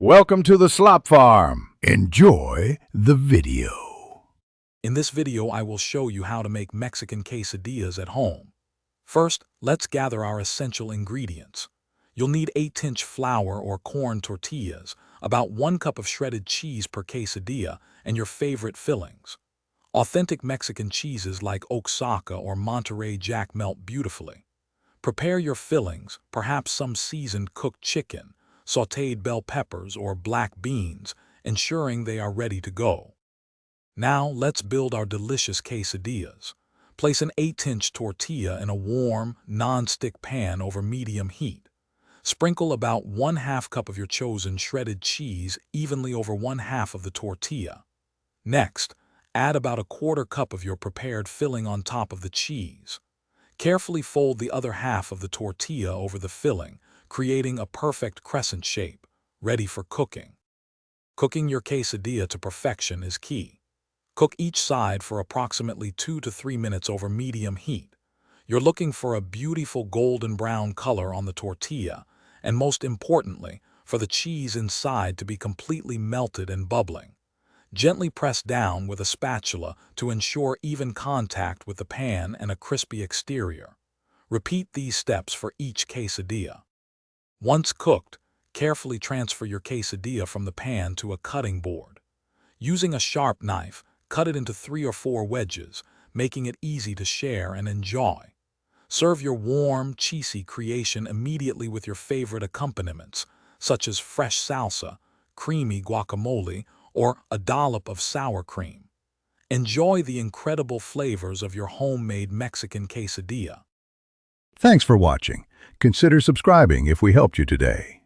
Welcome to the Slop Farm. Enjoy the video. In this video, I will show you how to make Mexican quesadillas at home. First, let's gather our essential ingredients. You'll need 8-inch flour or corn tortillas, about 1 cup of shredded cheese per quesadilla, and your favorite fillings. Authentic Mexican cheeses like Oaxaca or Monterey Jack melt beautifully. Prepare your fillings, perhaps some seasoned cooked chicken, sautéed bell peppers or black beans, ensuring they are ready to go. Now let's build our delicious quesadillas. Place an 8-inch tortilla in a warm, non-stick pan over medium heat. Sprinkle about 1/2 cup of your chosen shredded cheese evenly over 1/2 of the tortilla. Next, add about 1/4 cup of your prepared filling on top of the cheese. Carefully fold the other half of the tortilla over the filling, creating a perfect crescent shape, ready for cooking. Cooking your quesadilla to perfection is key. Cook each side for approximately 2 to 3 minutes over medium heat. You're looking for a beautiful golden brown color on the tortilla, and most importantly, for the cheese inside to be completely melted and bubbling. Gently press down with a spatula to ensure even contact with the pan and a crispy exterior. Repeat these steps for each quesadilla. Once cooked, carefully transfer your quesadilla from the pan to a cutting board. Using a sharp knife, cut it into 3 or 4 wedges, making it easy to share and enjoy. Serve your warm, cheesy creation immediately with your favorite accompaniments, such as fresh salsa, creamy guacamole, or a dollop of sour cream. Enjoy the incredible flavors of your homemade Mexican quesadilla. Thanks for watching. Consider subscribing if we helped you today.